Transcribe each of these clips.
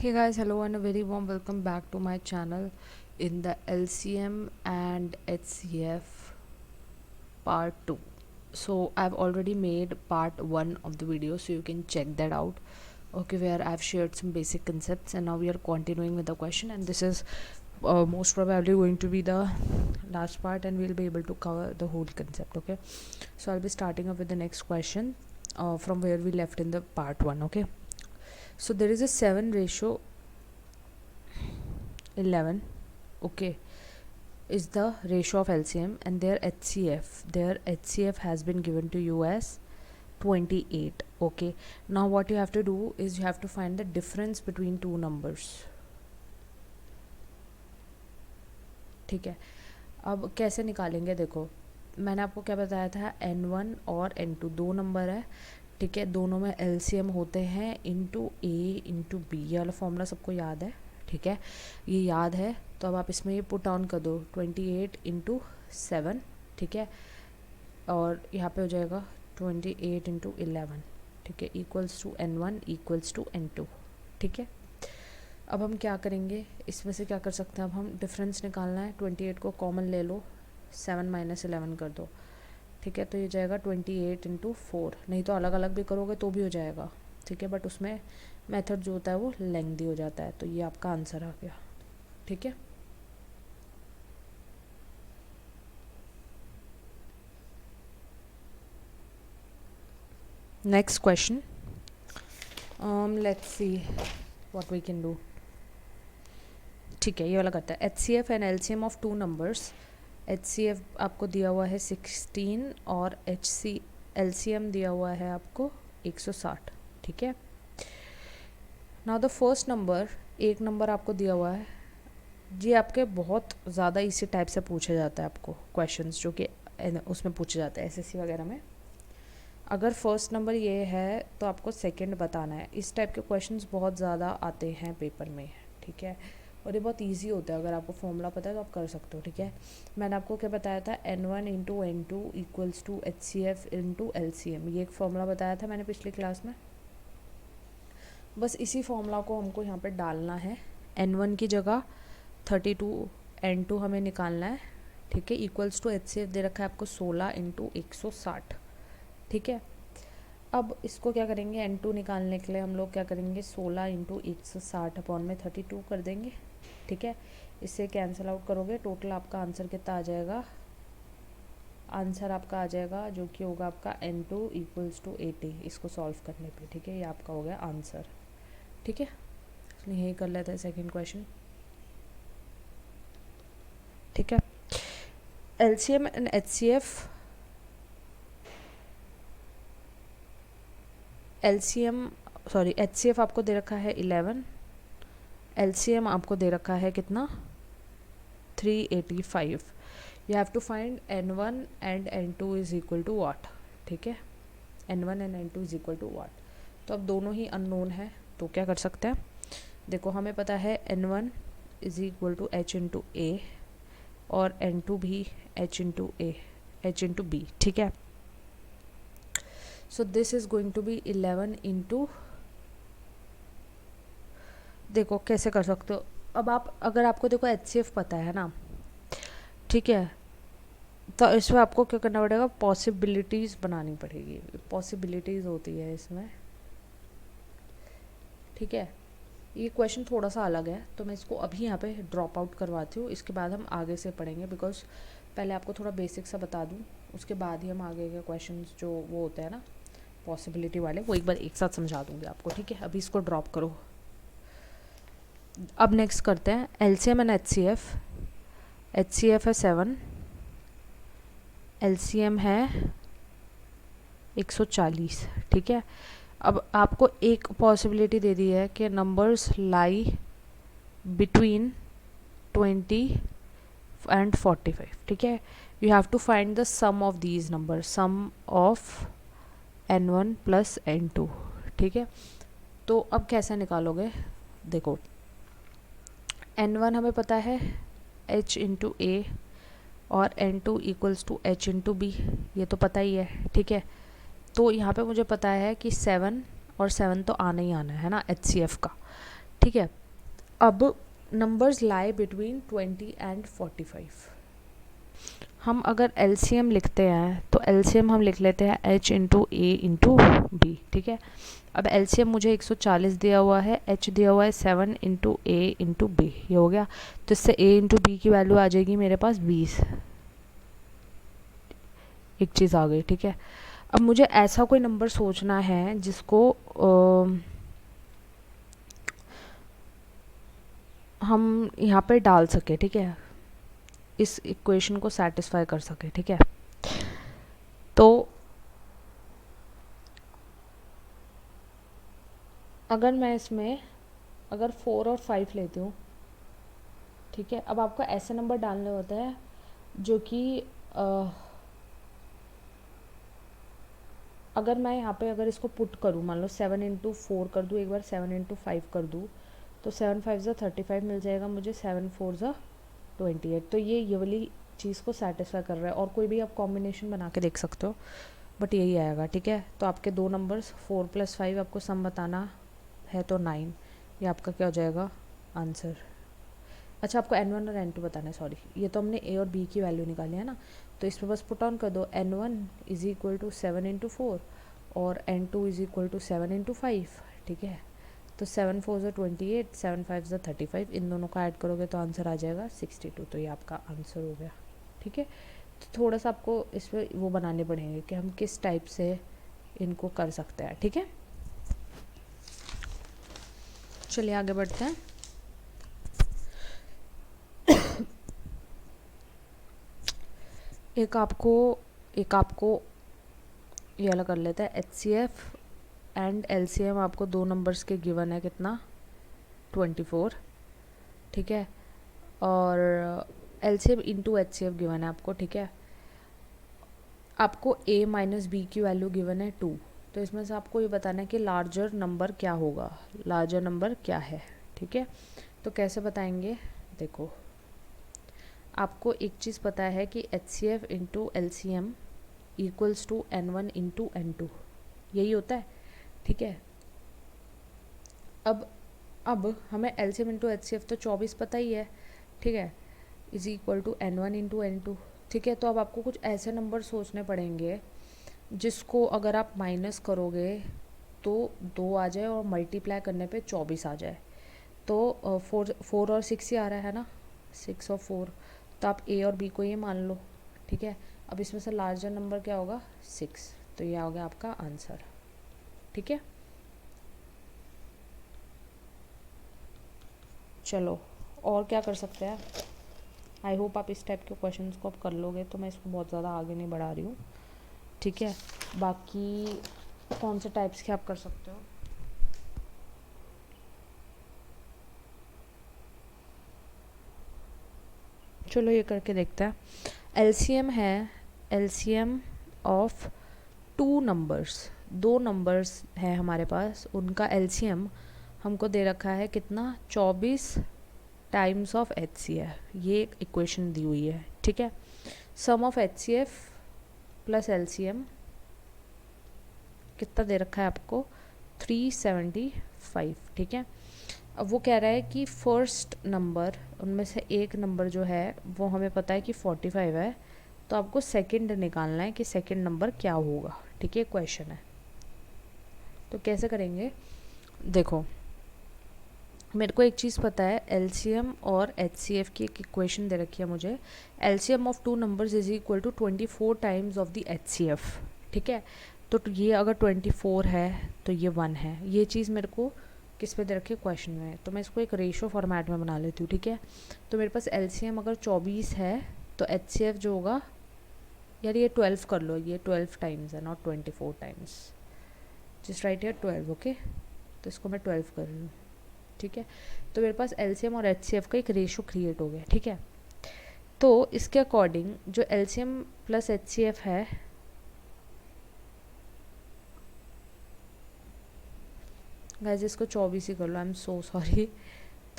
Hey guys, hello and a very warm welcome back to my channel in the LCM and HCF part 2. So I've already made part 1 of the video, so you can check that out. Okay, where I've shared some basic concepts and now we are continuing with the question, and this is most probably going to be the last part and we'll be able to cover the whole concept. Okay, so I'll be starting up with the next question from where we left in the part 1. Okay, so there is a 7:11, okay, is the ratio of LCM, and their HCF has been given to you as 28. Okay, now what you have to do is you have to find the difference between two numbers. ठीक है, अब कैसे निकालेंगे? देखो, मैंने आपको क्या बताया था, N1 और N2 दो नंबर है, ठीक है, दोनों में LCM होते हैं इंटू A इंटू बी। ये वाला फॉर्मूला सबको याद है, ठीक है, ये याद है। तो अब आप इसमें ये पुट ऑन कर दो, 28 इंटू 7, ठीक है, और यहाँ पे हो जाएगा 28 इंटू 11, ठीक है, equals to N1 equals to N2, ठीक है। अब हम क्या करेंगे, इसमें से क्या कर सकते हैं, अब हम डिफरेंस निकालना है। 28 को कॉमन ले लो, 7 माइनस 11 कर दो, ठीक है, तो ये जाएगा 28 इंटू 4। नहीं तो अलग अलग भी करोगे तो भी हो जाएगा, ठीक है, बट उसमें मेथड जो होता है वो लेंथी हो जाता है। तो ये आपका आंसर आ गया, ठीक है। Next question, let's see what we can do. ठीक है, ये वाला करता है, HCF and LCM of two numbers. HCF आपको दिया हुआ है 16 और LCM दिया हुआ है आपको 160, ठीक है। नाउ द फर्स्ट नंबर, एक नंबर आपको दिया हुआ है जी, आपके बहुत ज़्यादा इसी टाइप से पूछे जाता है आपको क्वेश्चंस, जो कि उसमें पूछे जाते हैं SSC वगैरह में। अगर फर्स्ट नंबर ये है तो आपको सेकंड बताना है। इस टाइप के क्वेश्चंस बहुत ज़्यादा आते हैं पेपर में, ठीक है, और ये बहुत इजी होता है। अगर आपको फॉर्मूला पता है तो आप कर सकते हो, ठीक है। मैंने आपको क्या बताया था, N1 into N2 equals to HCF into LCM, ये एक फॉर्मूला बताया था मैंने पिछली क्लास में। बस इसी फॉर्मूला को हमको यहाँ पर डालना है। N1 की जगह 32, N2 हमें निकालना है, ठीक है, इक्वल्स टू HCF दे रखा है आपको 16 इंटू 160, ठीक है। अब इसको क्या करेंगे, N2 निकालने के लिए हम लोग क्या करेंगे, 16 इंटू 160 अपॉन में 32 कर देंगे, ठीक है। इससे कैंसिल आउट करोगे, टोटल आपका आंसर कितना आ जाएगा, आंसर आपका आ जाएगा जो कि होगा आपका N2 इक्वल्स टू 80, इसको सॉल्व करने पे, ठीक है, ये आपका हो गया आंसर, ठीक है। इसलिए यही कर लेते हैं सेकेंड क्वेश्चन, ठीक है। LCM एंड HCF, HCF आपको दे रखा है 11, LCM आपको दे रखा है कितना, 385। You have to find N1 and N2 is equal to what, ठीक है, N1 and N2 is equal to what. तो अब दोनों ही अननोन है, तो क्या कर सकते हैं, देखो हमें पता है N1 is equal to H into A और N2 भी H इंटू B, ठीक है। So this is going to be 11 into, देखो कैसे कर सकते हो। अब आप, अगर आपको देखो HCF पता है ना, ठीक है, तो इसमें आपको क्या करना पड़ेगा, पॉसिबिलिटीज़ बनानी पड़ेगी। पॉसिबिलिटीज़ होती है इसमें, ठीक है। ये क्वेश्चन थोड़ा सा अलग है, तो मैं इसको अभी यहाँ पे ड्रॉप आउट करवाती हूँ, इसके बाद हम आगे से पढ़ेंगे। बिकॉज पहले आपको थोड़ा बेसिक सा बता दूँ, उसके बाद ही हम आगे के क्वेश्चन जो वो होते हैं ना पॉसिबिलिटी वाले, वो एक बार एक साथ समझा दूँगी आपको, ठीक है। अभी इसको ड्रॉप करो। अब नेक्स्ट करते हैं LCM एंड HCF। HCF है 7, LCM है 140, ठीक है। अब आपको एक पॉसिबिलिटी दे दी है कि नंबर्स लाई बिटवीन 20 एंड 45, ठीक है। You have to find the sum of these number, sum of N1 plus N2, ठीक है। तो अब कैसे निकालोगे, देखो N1 हमें पता है H इंटू A और N2 equals to H into B, ये तो पता ही है, ठीक है। तो यहाँ पे मुझे पता है कि 7 और 7 तो आना ही आना है ना HCF का, ठीक है। अब नंबर्स लाई बिटवीन 20 एंड 45। हम अगर एलसीएम लिखते हैं तो एलसीएम हम लिख लेते हैं h इंटू ए इंटू बी, ठीक है। अब एलसीएम मुझे 140 दिया हुआ है, h दिया हुआ है 7 इंटू ए इंटू बी, ये हो गया। तो इससे a इंटू बी की वैल्यू आ जाएगी मेरे पास 20। एक चीज़ आ गई, ठीक है। अब मुझे ऐसा कोई नंबर सोचना है जिसको हम यहाँ पे डाल सके, ठीक है, इस इक्वेशन को सेटिस्फाई कर सके, ठीक है। तो अगर मैं इसमें अगर 4 और 5 लेती हूँ, ठीक है। अब आपको ऐसे नंबर डालने होते हैं जो कि अगर मैं यहाँ पे अगर इसको पुट करूँ, मान लो 7 इंटू 4 कर दूँ, एक बार 7 इंटू 5 कर दूँ, तो 7 5 ज़ा 35 मिल जाएगा मुझे, 7 4 ज़ा 28। तो ये वाली चीज़ को सेटिस्फाई कर रहा है। और कोई भी आप कॉम्बिनेशन बना के देख सकते हो, बट यही आएगा, ठीक है। तो आपके दो नंबर्स 4 + 5 आपको सम बताना है तो 9, ये आपका क्या हो जाएगा आंसर। अच्छा, आपको n1 और n2 बताना है, सॉरी। ये तो हमने a और b की वैल्यू निकाली है ना, तो इसमें बस पुट ऑन कर दो। n1 = 7 इंटू 4 और n2 = 7 इंटू 5, ठीक है। तो 7 4 ज़ा 28, 7 5 ज़ा 35, इन दोनों का ऐड करोगे तो आंसर आ जाएगा 62। तो ये आपका आंसर हो गया, ठीक है। तो थोड़ा सा आपको इसमें वो बनाने पड़ेंगे कि हम किस टाइप से इनको कर सकते हैं, ठीक है। चलिए आगे बढ़ते हैं। एक आपको ये वाला कर लेते हैं। HCF एंड LCM आपको दो नंबर्स के गिवन है, कितना 24, ठीक है। और LCM इंटू HCF गिवन है आपको, ठीक है। आपको A माइनस बी की वैल्यू गिवन है 2। तो इसमें से आपको ये बताना है कि लार्जर नंबर क्या होगा, लार्जर नंबर क्या है, ठीक है। तो कैसे बताएंगे, देखो आपको एक चीज़ पता है कि HCF into LCM equals to N1 into N2, यही होता है, ठीक है। अब हमें LCM इंटू HCF तो 24 पता ही है, ठीक है, is equal to N1 into N2, ठीक है। तो अब आपको कुछ ऐसे नंबर सोचने पड़ेंगे जिसको अगर आप माइनस करोगे तो 2 आ जाए और मल्टीप्लाई करने पे 24 आ जाए। तो 4 और 6 ही आ रहा है ना, 6 और 4, तो आप A और B को ये मान लो, ठीक है। अब इसमें से लार्जर नंबर क्या होगा 6, तो ये हो गया आपका आंसर, ठीक है। चलो और क्या कर सकते हैं। आई होप आप इस टाइप के क्वेश्चंस को आप कर लोगे, तो मैं इसको बहुत ज़्यादा आगे नहीं बढ़ा रही हूँ, ठीक है। बाकी कौन से टाइप्स के आप कर सकते हो, चलो ये करके देखते हैं। LCM है, LCM ऑफ 2 नंबर्स, 2 नंबर्स है हमारे पास, उनका LCM हमको दे रखा है कितना 24 टाइम्स ऑफ HCF, ये एक इक्वेशन दी हुई है, ठीक है। सम ऑफ HCF प्लस LCM कितना दे रखा है आपको 375, ठीक है। अब वो कह रहा है कि फर्स्ट नंबर उनमें से एक नंबर जो है वो हमें पता है कि 45 है, तो आपको सेकंड निकालना है कि सेकंड नंबर क्या होगा, ठीक है, क्वेश्चन है। तो कैसे करेंगे, देखो मेरे को एक चीज़ पता है, LCM और HCF की एक इक्वेशन दे रखी है मुझे। LCM of 2 numbers is equal to 24 times of the HCF, ठीक है। तो ये अगर 24 है तो ये 1 है, ये चीज़ मेरे को किस पे दे रखी है क्वेश्चन में, तो मैं इसको एक रेशो फॉर्मेट में बना लेती हूँ, ठीक है। तो मेरे पास LCM अगर 24 है तो HCF जो होगा, यार ये 12 कर लो, ये 12 टाइम्स है, not 24 times, just right here 12, okay. तो इसको मैं 12 कर रही हूँ, ठीक है। तो मेरे पास LCM और HCF का एक रेशो क्रिएट हो गया, ठीक है। तो इसके अकॉर्डिंग जो LCM प्लस HCF है, गाइस इसको 24 ही कर लो, आई एम सो सॉरी,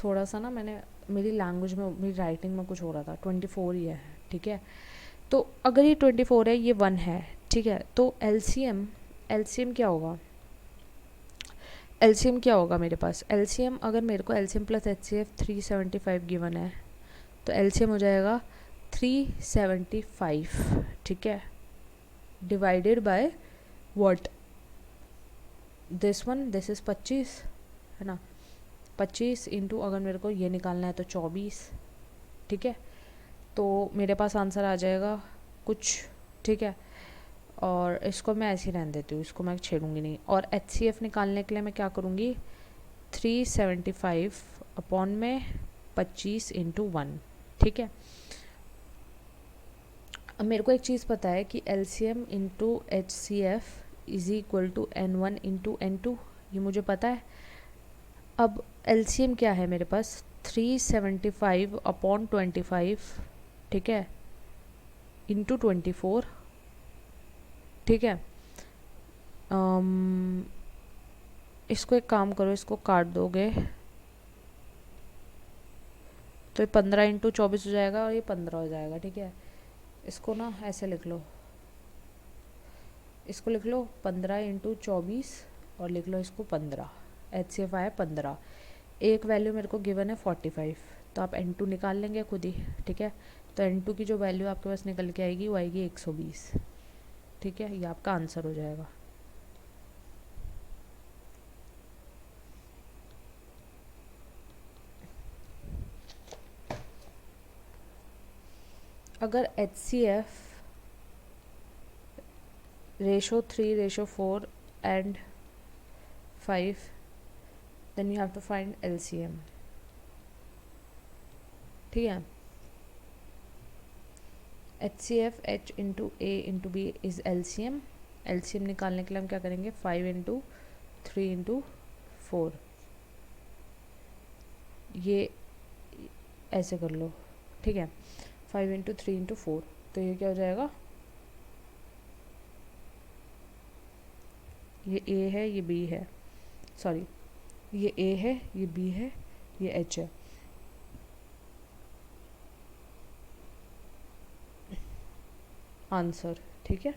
थोड़ा सा ना मैंने मेरी लैंग्वेज में, मेरी राइटिंग में कुछ हो रहा था, 24 ही है, ठीक है। तो अगर ये 24 है, ये 1 है, ठीक है, तो LCM क्या होगा एलसीएम क्या होगा मेरे पास, एलसीएम अगर मेरे को एलसीएम प्लस एचसीएफ 375 गिवन है तो एलसीएम हो जाएगा 375, ठीक है, divided by what, this one, this is 25 है ना, 25 इंटू अगर मेरे को ये निकालना है तो 24, ठीक है, तो मेरे पास आंसर आ जाएगा कुछ, ठीक है। और इसको मैं ऐसे ही रहने देती हूँ, इसको मैं छेड़ूंगी नहीं। और एचसीएफ निकालने के लिए मैं क्या करूँगी, 375 अपॉन में 25 इंटू 1, ठीक है। अब मेरे को एक चीज़ पता है कि LCM into H C F is equal to N1 into N2, ये मुझे पता है। अब एलसीएम क्या है मेरे पास, 375 अपॉन 25, ठीक है, इंटू 24, ठीक है। इसको एक काम करो, इसको काट दोगे तो ये 15 इंटू 24 हो जाएगा और ये 15 हो जाएगा, ठीक है। इसको ना ऐसे लिख लो, इसको लिख लो 15 इंटू 24 और लिख लो इसको 15, एच सी एफ आया 15। एक वैल्यू मेरे को गिवन है 45, तो आप N2 निकाल लेंगे खुद ही, ठीक है। तो N2 की जो वैल्यू आपके पास निकल के आएगी वो आएगी 120, ठीक है, ये आपका आंसर हो जाएगा। अगर H C F ratio 3 ratio 4 and 5, then you have to find LCM, ठीक है। H C F H into A into B is LCM। LCM निकालने के लिए हम क्या करेंगे, 5 इंटू 3 इंटू 4, ये ऐसे कर लो, ठीक है, 5 इंटू 3 इंटू 4, तो ये क्या हो जाएगा, ये A है, ये B है, सॉरी ये A है, ये B है, ये H है। आंसर, ठीक है।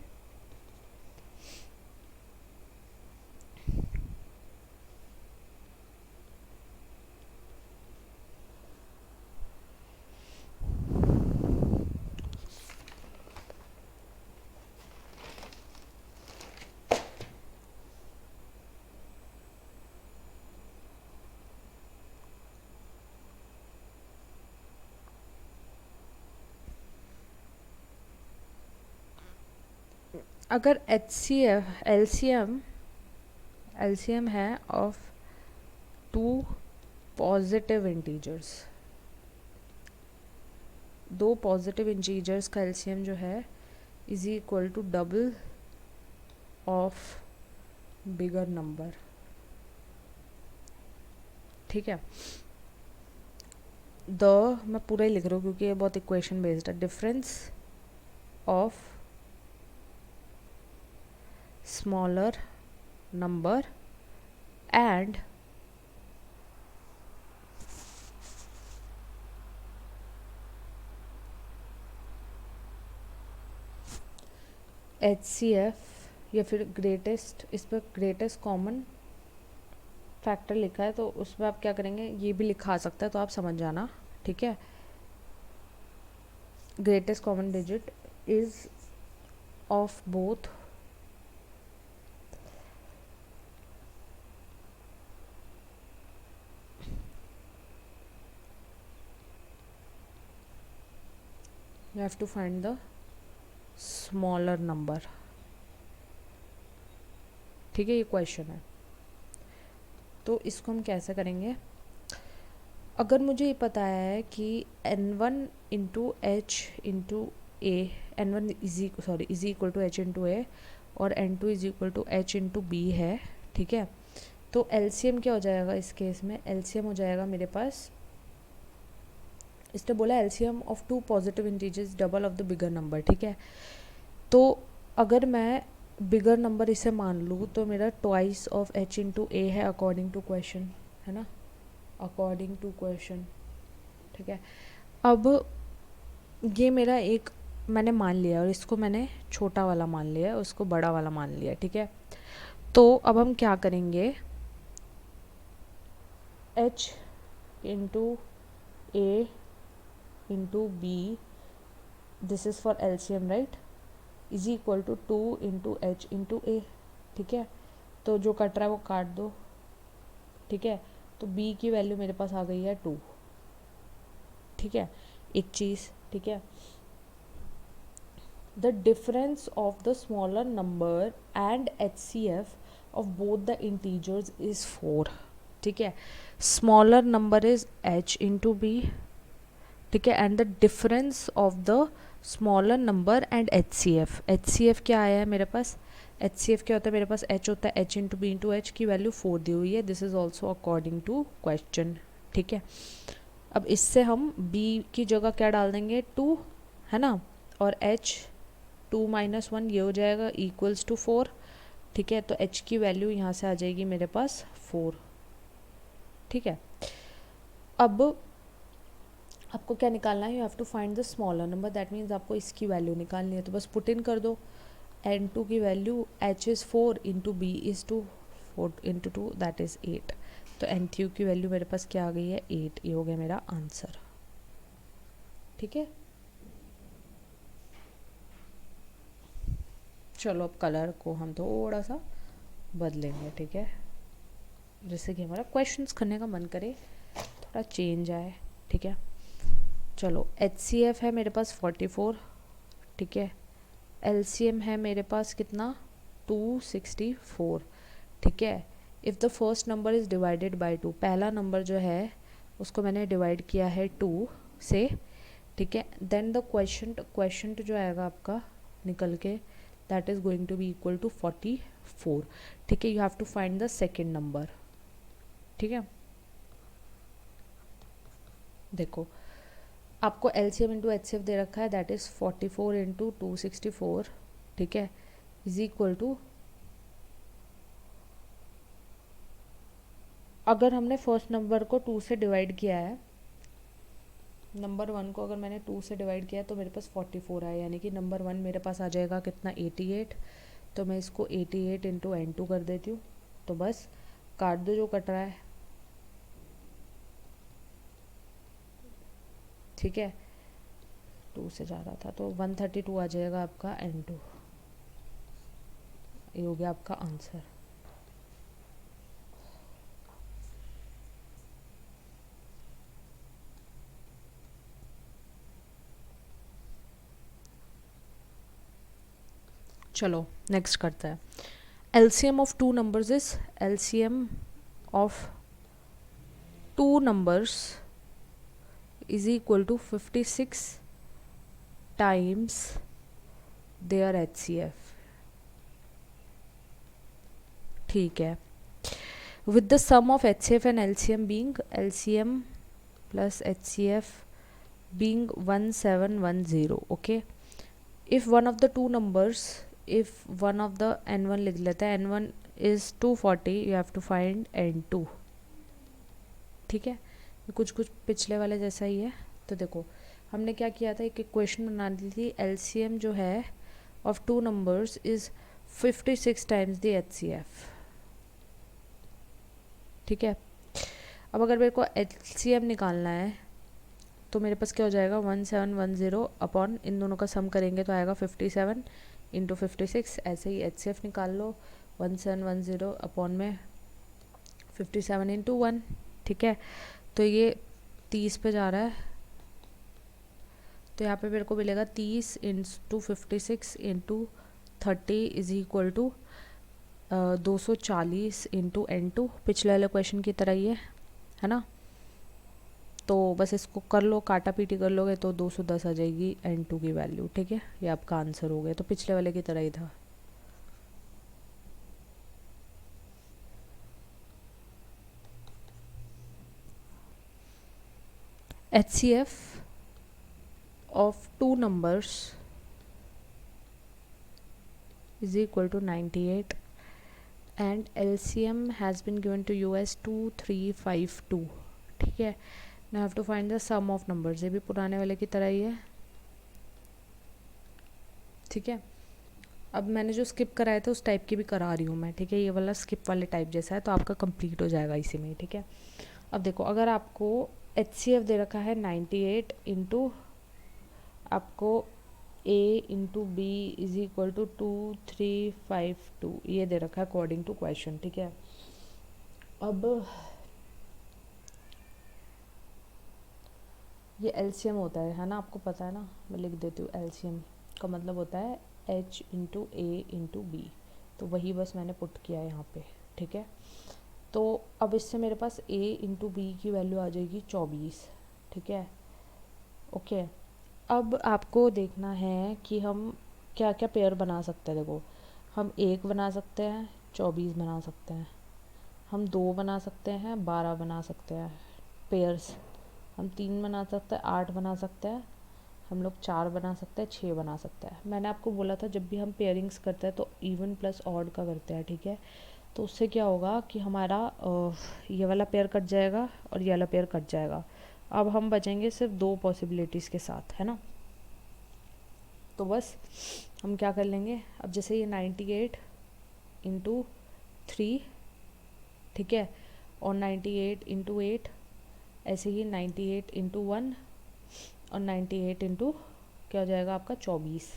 अगर एच सी एफ एलसीएम है of 2 positive integers, 2 positive integers का एलसीएम जो है is equal to double of bigger number, ठीक है। मैं पूरा ही लिख रहा हूँ क्योंकि ये बहुत इक्वेशन बेस्ड है। Difference of smaller number and HCF या फिर ग्रेटेस्ट, इस पर ग्रेटेस्ट कॉमन फैक्टर लिखा है तो उसमें आप क्या करेंगे, ये भी लिखा आ सकता है तो आप समझ जाना, ठीक है। Greatest common digit is of both you have to find the smaller number, ठीक है, ये क्वेश्चन है। तो इसको हम कैसे करेंगे, अगर मुझे ये पता है कि N1 into h into a, N1 is equal to h into a और N2 is equal to h into b है, ठीक है। तो LCM क्या हो जाएगा इस केस में, LCM हो जाएगा मेरे पास, इसने बोला LCM of 2 positive integers double of the bigger number, ठीक है। तो अगर मैं बिगर नंबर इसे मान लूँ तो मेरा ट्वाइस ऑफ H इंटू ए है अकॉर्डिंग टू क्वेश्चन, है ना, अकॉर्डिंग टू क्वेश्चन, ठीक है। अब ये मेरा एक मैंने मान लिया और इसको मैंने छोटा वाला मान लिया, उसको बड़ा वाला मान लिया, ठीक है। तो अब हम क्या करेंगे, h into a into b, this is for LCM राइट, is equal to 2 into h into a. ठीक है, तो जो कट रहा है वो काट दो। ठीक है, तो b की वैल्यू मेरे पास आ गई है 2। ठीक है, एक चीज़, ठीक है, the difference of the smaller number and HCF of both the integers is 4। ठीक है, smaller number is h into b. ठीक है, and the difference of the smaller number and HCF क्या आया है मेरे पास, HCF क्या होता है मेरे पास, h होता है h into b into h की वैल्यू 4 दी हुई है, this is also according to question. ठीक है, अब इससे हम b की जगह क्या डाल देंगे 2, है ना, और h 2 माइनस 1 ये हो जाएगा इक्वल्स टू 4। ठीक है, तो h की वैल्यू यहाँ से आ जाएगी मेरे पास 4। ठीक है, अब आपको क्या निकालना है, you have to find the smaller number, that means आपको इसकी वैल्यू निकालनी है, तो बस पुट इन कर दो। n2 की value h is 4 into b is 2, 4 into 2 that is 8, तो n3 की वैल्यू मेरे पास क्या आ गई है 8, ये हो गया मेरा आंसर। ठीक है, चलो अब कलर को हम थोड़ा सा बदलेंगे। ठीक है, जिससे कि हमारा क्वेश्चंस करने का मन करे, थोड़ा चेंज आए। ठीक है, चलो HCF है मेरे पास 44। ठीक है, LCM है मेरे पास कितना 264। ठीक है, if the first number is divided by 2, पहला नंबर जो है उसको मैंने डिवाइड किया है 2 से। ठीक है, देन द क्वेश्चन जो आएगा आपका निकल के, that is going to be equal to 44। ठीक है, you have to find the second number. ठीक है, देखो आपको LCM इंटू HCF दे रखा है, दैट इज़ 44 इंटू 264। ठीक है, इज इक्वल टू, अगर हमने फर्स्ट नंबर को 2 से डिवाइड किया है, नंबर 1 को अगर मैंने 2 से डिवाइड किया है तो मेरे पास 44 आया, यानी कि नंबर 1 मेरे पास आ जाएगा कितना 88। तो मैं इसको 88 इंटू N2 कर देती हूँ, तो बस काट दो जो कट रहा है। ठीक है, 2 से जा रहा था तो 132 आ जाएगा आपका N2, ये हो गया आपका आंसर। चलो नेक्स्ट करते हैं। LCM of two numbers is, LCM of two numbers is equal to 56 times their HCF। ठीक है, with the sum of HCF and LCM being, LCM plus HCF being 1710। okay, if one of the two numbers, if one of the n1 लिख लेते हैं, n1 is 240, you have to find n2। ठीक है, कुछ कुछ पिछले वाले जैसा ही है। तो देखो हमने क्या किया था, एक इक्वेशन बना दी थी, LCM जो है of two numbers is 56 times the HCF। ठीक है, अब अगर मेरे को LCM निकालना है तो मेरे पास क्या हो जाएगा 1710 अपॉन इन दोनों का सम करेंगे तो आएगा 57 इंटू 56। ऐसे ही HCF निकाल लो, 1710 अपॉन में 57 इंटू 1। ठीक है, तो ये 30 पे जा रहा है, तो यहाँ पे मेरे को मिलेगा 30 into 56 into 30 is equal to 240 into N2, पिछले वाले क्वेश्चन की तरह ही है ना। तो बस इसको कर लो, काटा पीटी कर लोगे तो 210 आ जाएगी N2 की वैल्यू। ठीक है, ये आपका आंसर हो गया, तो पिछले वाले की तरह ही था। HCF of two numbers is equal to 98 and LCM has been given to you as 2352। ठीक है, now I have to find the sum of numbers, ये भी पुराने वाले की तरह ही है। ठीक है, अब मैंने जो स्किप कराया था उस टाइप की भी करा रही हूँ मैं। ठीक है, ये वाला स्किप वाले टाइप जैसा है, तो आपका कंप्लीट हो जाएगा इसी में। ठीक है, अब देखो अगर आपको HCF दे रखा है 98 इंटू आपको A into b is equal to 2352, ये दे रखा है अकॉर्डिंग टू क्वेश्चन, ठीक है। अब ये LCM होता है ना, आपको पता है ना, मैं लिख देती हूँ। LCM का मतलब होता है H into A into b, तो वही बस मैंने पुट किया है यहाँ पे, ठीक है। तो अब इससे मेरे पास A इंटू बी की वैल्यू आ जाएगी 24, ठीक है, ओके। अब आपको देखना है कि हम क्या क्या पेयर बना सकते हैं। देखो हम 1 बना सकते हैं, 24 बना सकते हैं, हम 2 बना सकते हैं, 12 बना सकते हैं पेयर्स, हम 3 बना सकते हैं, 8 बना सकते हैं, हम लोग 4 बना सकते हैं, 6 बना सकते हैं। मैंने आपको बोला था जब भी हम पेयरिंग्स करते हैं तो इवन प्लस ऑड का करते हैं, ठीक है। तो उससे क्या होगा कि हमारा ये वाला पेयर कट जाएगा और ये वाला पेयर कट जाएगा। अब हम बचेंगे सिर्फ 2 पॉसिबिलिटीज़ के साथ, है ना। तो बस हम क्या कर लेंगे, अब जैसे ये 98 इंटू 3, ठीक है, और 98 इंटू 8, ऐसे ही 98 इंटू 1 और 98 इंटू क्या हो जाएगा आपका 24,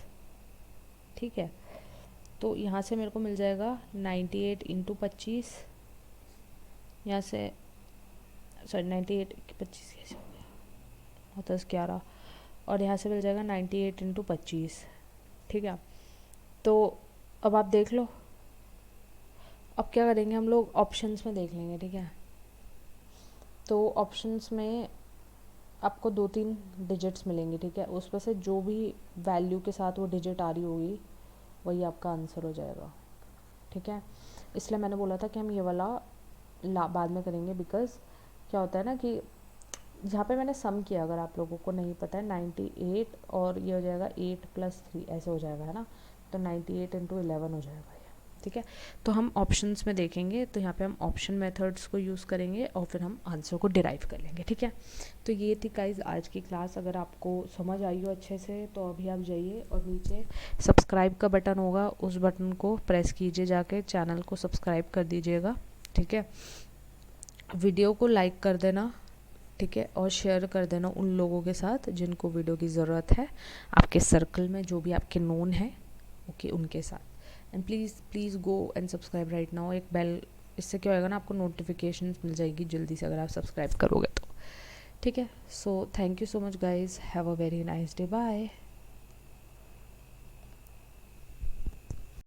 ठीक है। तो यहाँ से मेरे को मिल जाएगा 98 इंटू 25, यहाँ से सॉरी 98 25 कैसे हो गया, 10 11, और यहाँ से मिल जाएगा 98 इंटू 25, ठीक है। तो अब आप देख लो, अब क्या करेंगे हम लोग ऑप्शंस में देख लेंगे, ठीक है। तो ऑप्शंस में आपको 2-3 डिजिट्स मिलेंगे, ठीक है, उसमें से जो भी वैल्यू के साथ वो डिजिट आ रही होगी वही आपका आंसर हो जाएगा, ठीक है। इसलिए मैंने बोला था कि हम ये वाला बाद में करेंगे, बिकॉज़ क्या होता है ना कि जहाँ पे मैंने सम किया, अगर आप लोगों को नहीं पता है, 98 और ये हो जाएगा 8 + 3 ऐसे हो जाएगा, है ना। तो 98 इंटू 11 हो जाएगा ये, ठीक है। तो हम ऑप्शंस में देखेंगे, तो यहाँ पे हम ऑप्शन मेथड्स को यूज़ करेंगे और फिर हम आंसर को डिराइव कर लेंगे, ठीक है। तो ये थी गाइस आज की क्लास। अगर आपको समझ आई हो अच्छे से तो अभी आप जाइए और नीचे सब्सक्राइब का बटन होगा, उस बटन को प्रेस कीजिए, जाके चैनल को सब्सक्राइब कर दीजिएगा, ठीक है। वीडियो को लाइक कर देना, ठीक है, और शेयर कर देना उन लोगों के साथ जिनको वीडियो की ज़रूरत है, आपके सर्कल में जो भी आपके नोन है, ओके, उनके साथ। And please go and subscribe right now. एक बेल, इससे क्या होएगा ना, आपको नोटिफिकेशन मिल जाएगी जल्दी से अगर आप सब्सक्राइब करोगे तो, ठीक है। So thank you so much guys, have a very nice day, bye.